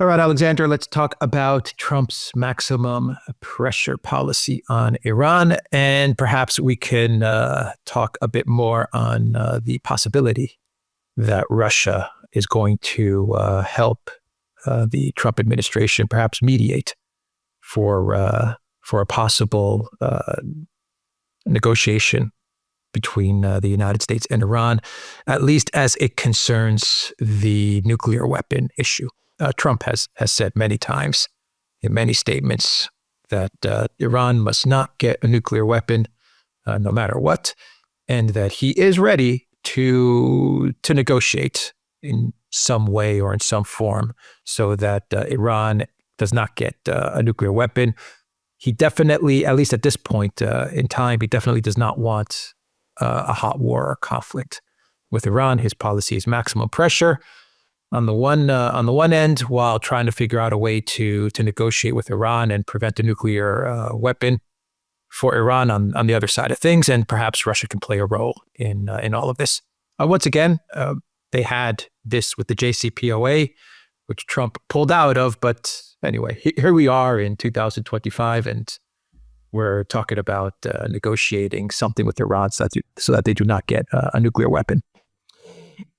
All right, Alexander, let's talk about Trump's maximum pressure policy on Iran. And perhaps we can talk a bit more on the possibility that Russia is going to help the Trump administration perhaps mediate for a possible negotiation between the United States and Iran, at least as it concerns the nuclear weapon issue. Trump has said many times in many statements that Iran must not get a nuclear weapon no matter what, and that he is ready to negotiate in some way or in some form so that Iran does not get a nuclear weapon. He definitely, at least at this point in time, he definitely does not want a hot war or conflict with Iran. His policy is maximum pressure on the one end, while trying to figure out a way to negotiate with Iran and prevent a nuclear weapon for Iran on the other side of things, and perhaps Russia can play a role in all of this. Once again, they had this with the JCPOA, which Trump pulled out of, but anyway, here we are in 2025, and we're talking about negotiating something with Iran so that they do not get a nuclear weapon.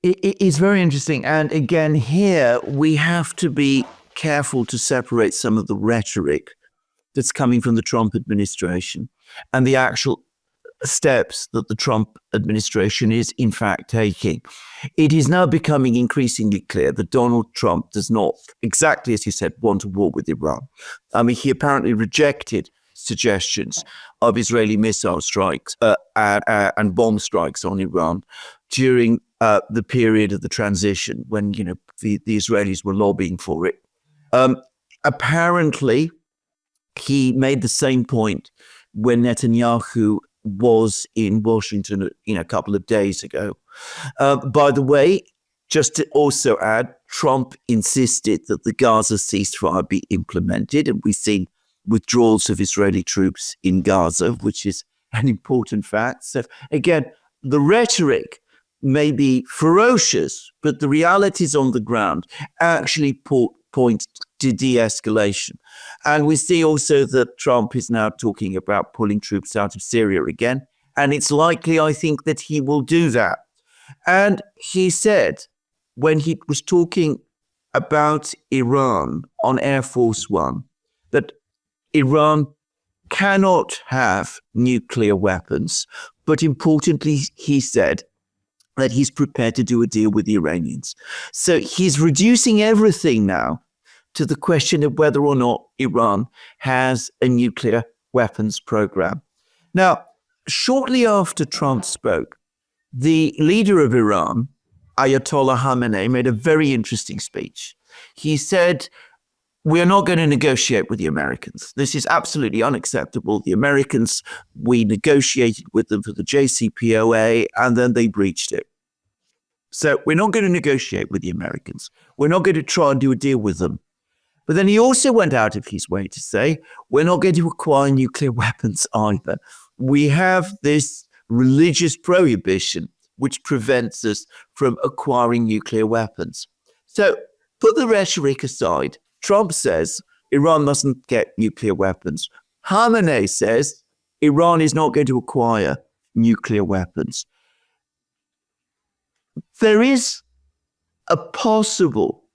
It's very interesting. And again, here we have to be careful to separate some of the rhetoric that's coming from the Trump administration and the actual steps that the Trump administration is in fact taking. It is now becoming increasingly clear that Donald Trump does not, exactly as he said, want a war with Iran. I mean, he apparently rejected suggestions of Israeli missile strikes and bomb strikes on Iran during the period of the transition when, the Israelis were lobbying for it. Apparently, he made the same point when Netanyahu was in Washington, a couple of days ago. By the way, just to also add, Trump insisted that the Gaza ceasefire be implemented, and we've seen withdrawals of Israeli troops in Gaza, which is an important fact. So again, the rhetoric may be ferocious, but the realities on the ground actually point to de-escalation. And we see also that Trump is now talking about pulling troops out of Syria again. And it's likely, I think, that he will do that. And he said, when he was talking about Iran on Air Force One, that Iran cannot have nuclear weapons. But importantly, he said that he's prepared to do a deal with the Iranians. So he's reducing everything now to the question of whether or not Iran has a nuclear weapons program. Now, shortly after Trump spoke, the leader of Iran, Ayatollah Khamenei, made a very interesting speech. He said, "We are not going to negotiate with the Americans. This is absolutely unacceptable. The Americans, we negotiated with them for the JCPOA, and then they breached it. So we're not going to negotiate with the Americans. We're not going to try and do a deal with them." But then he also went out of his way to say, we're not going to acquire nuclear weapons either. We have this religious prohibition which prevents us from acquiring nuclear weapons. So put the rhetoric aside. Trump says Iran mustn't get nuclear weapons. Khamenei says Iran is not going to acquire nuclear weapons. There is a possible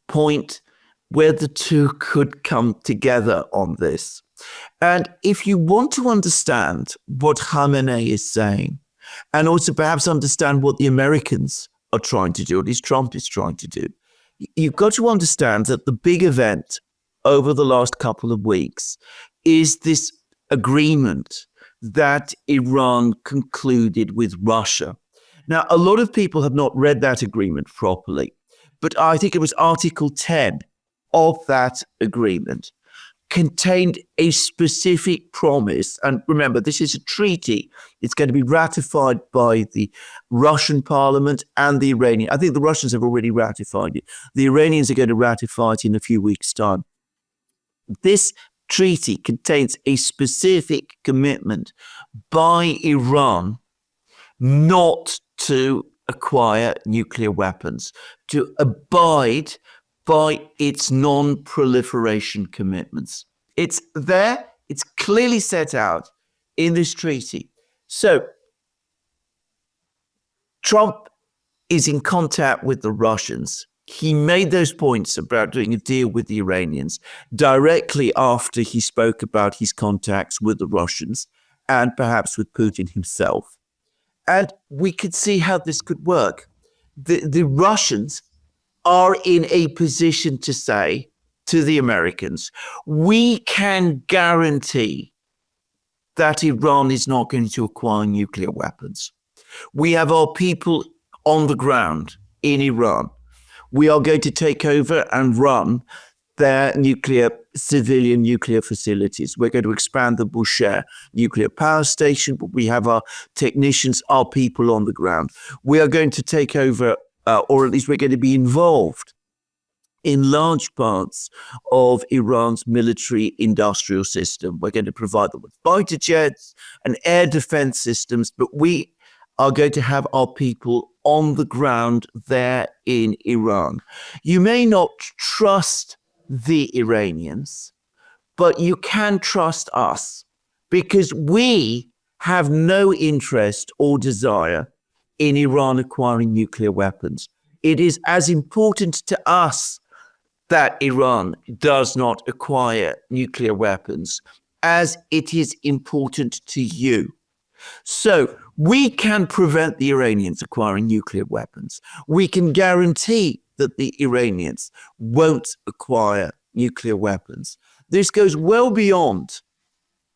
point where the two could come together on this. And if you want to understand what Khamenei is saying, and also perhaps understand what the Americans are trying to do, at least Trump is trying to do, you've got to understand that the big event over the last couple of weeks is this agreement that Iran concluded with Russia. Now, a lot of people have not read that agreement properly, but I think it was Article 10 of that agreement contained a specific promise. And remember, this is a treaty. It's going to be ratified by the Russian parliament and the Iranian. I think the Russians have already ratified it. The Iranians are going to ratify it in a few weeks' time. This treaty contains a specific commitment by Iran not to acquire nuclear weapons, to abide by its non-proliferation commitments. It's there, it's clearly set out in this treaty. So Trump is in contact with the Russians. He made those points about doing a deal with the Iranians directly after he spoke about his contacts with the Russians and perhaps with Putin himself. And we could see how this could work. The Russians are in a position to say to the Americans, we can guarantee that Iran is not going to acquire nuclear weapons. We have our people on the ground in Iran. We are going to take over and run their civilian nuclear facilities. We're going to expand the Bushehr nuclear power station, but we have our technicians, our people on the ground. We are going to take over, or at least we're going to be involved in large parts of Iran's military industrial system. We're going to provide them with fighter jets and air defense systems, but we are going to have our people on the ground there in Iran. You may not trust the Iranians, but you can trust us because we have no interest or desire in Iran acquiring nuclear weapons. It is as important to us that Iran does not acquire nuclear weapons as it is important to you. So we can prevent the Iranians acquiring nuclear weapons. We can guarantee that the Iranians won't acquire nuclear weapons. This goes well beyond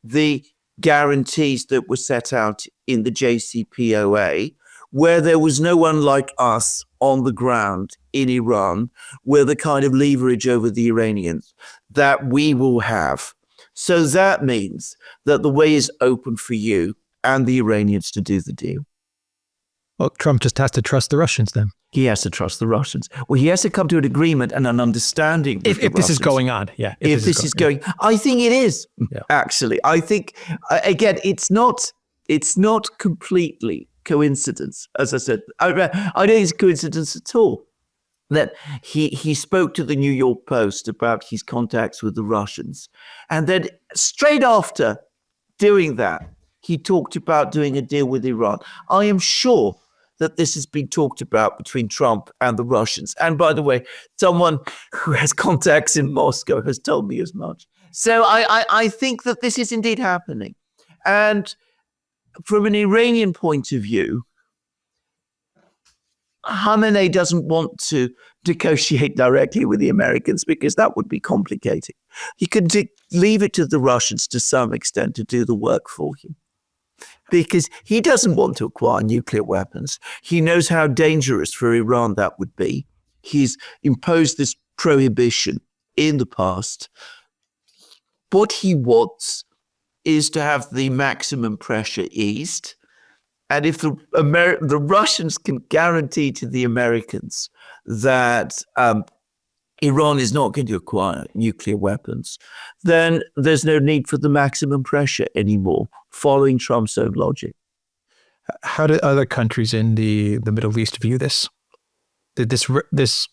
the guarantees that were set out in the JCPOA, where there was no one like us on the ground in Iran with the kind of leverage over the Iranians that we will have. So that means that the way is open for you and the Iranians to do the deal. Well, Trump just has to trust the Russians then. He has to trust the Russians. Well, he has to come to an agreement and an understanding. If this is going on, yeah. If this is going, I think it is, actually. I think, again, it's not completely coincidence, as I said. I don't think it's coincidence at all that he spoke to the New York Post about his contacts with the Russians. And then straight after doing that, he talked about doing a deal with Iran. I am sure that this has been talked about between Trump and the Russians. And by the way, someone who has contacts in Moscow has told me as much. So I think that this is indeed happening. And from an Iranian point of view, Khamenei doesn't want to negotiate directly with the Americans because that would be complicated. He could leave it to the Russians to some extent to do the work for him, because he doesn't want to acquire nuclear weapons. He knows how dangerous for Iran that would be. He's imposed this prohibition in the past. What he wants is to have the maximum pressure eased. And if the Russians can guarantee to the Americans that Iran is not going to acquire nuclear weapons, then there's no need for the maximum pressure anymore, following Trump's own logic. How do other countries in the Middle East view this? This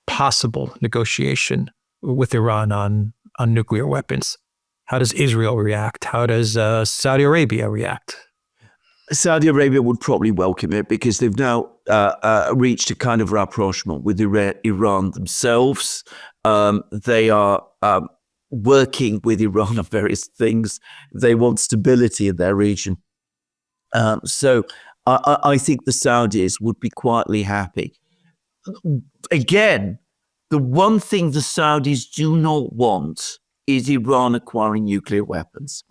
possible negotiation with Iran on nuclear weapons? How does Israel react? How does Saudi Arabia react? Saudi Arabia would probably welcome it because they've now reached a kind of rapprochement with Iran themselves. They are working with Iran on various things. They want stability in their region. So I think the Saudis would be quietly happy. Again, the one thing the Saudis do not want is Iran acquiring nuclear weapons.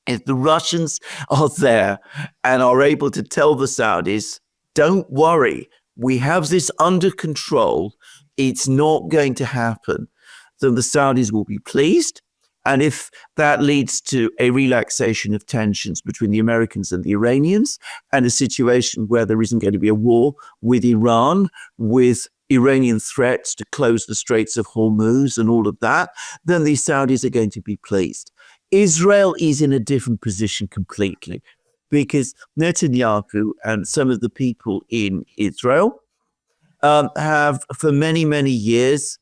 If the Russians are there and are able to tell the Saudis, don't worry, we have this under control, it's not going to happen, then the Saudis will be pleased. And if that leads to a relaxation of tensions between the Americans and the Iranians and a situation where there isn't going to be a war with Iran, with Iranian threats to close the Straits of Hormuz and all of that, then the Saudis are going to be pleased. Israel is in a different position completely because Netanyahu and some of the people in Israel have for many, many years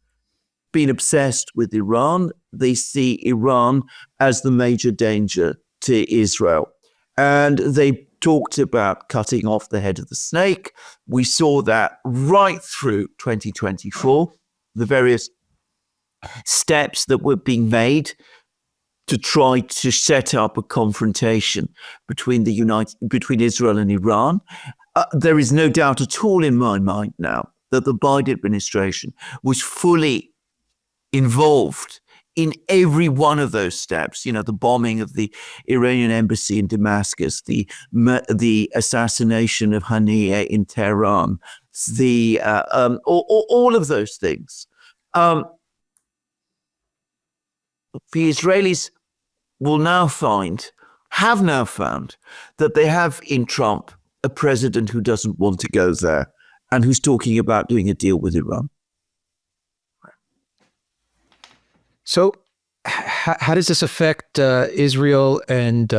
been obsessed with Iran. They see Iran as the major danger to Israel. And they talked about cutting off the head of the snake. We saw that right through 2024, the various steps that were being made to try to set up a confrontation between Israel and Iran. There is no doubt at all in my mind now that the Biden administration was fully involved in every one of those steps. You know, the bombing of the Iranian embassy in Damascus, the assassination of Haniyeh in Tehran, all of those things. The Israelis have now found that they have in Trump a president who doesn't want to go there and who's talking about doing a deal with Iran. So how does this affect Israel and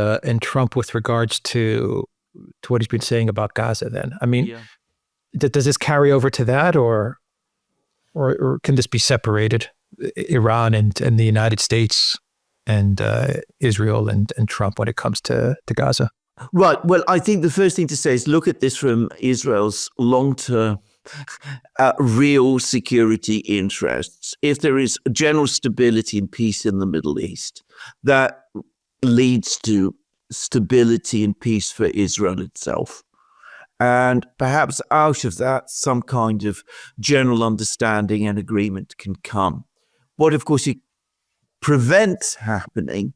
Trump with regards to what he's been saying about Gaza then? I mean, does this carry over to that or can this be separated, Iran and the United States and Israel and Trump when it comes to Gaza? Right. Well, I think the first thing to say is look at this from Israel's long-term real security interests. If there is general stability and peace in the Middle East, that leads to stability and peace for Israel itself. And perhaps out of that, some kind of general understanding and agreement can come. What, of course, it prevents happening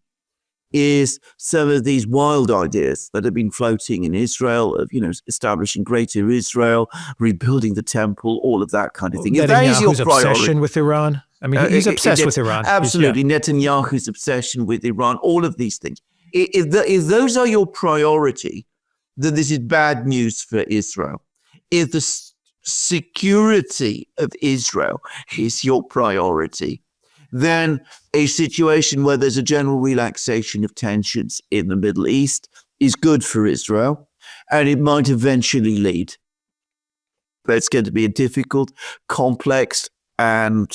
is some of these wild ideas that have been floating in Israel of, establishing greater Israel, rebuilding the temple, all of that kind of thing. If that is your priority, obsession with Iran. I mean, he's obsessed with Iran. Absolutely. Netanyahu's obsession with Iran, all of these things. If those are your priority, then this is bad news for Israel. If the security of Israel is your priority, then a situation where there's a general relaxation of tensions in the Middle East is good for Israel, and it might eventually lead. But it's going to be a difficult, complex, and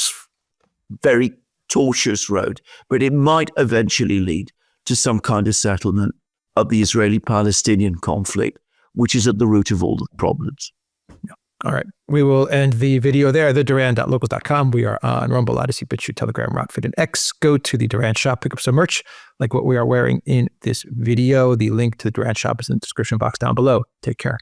very tortuous road, but it might eventually lead to some kind of settlement of the Israeli-Palestinian conflict, which is at the root of all the problems. All right. We will end the video there. TheDuran.locals.com. We are on Rumble, Odyssey, BitChute, Telegram, Rockfit, and X. Go to the Duran shop, pick up some merch like what we are wearing in this video. The link to the Duran shop is in the description box down below. Take care.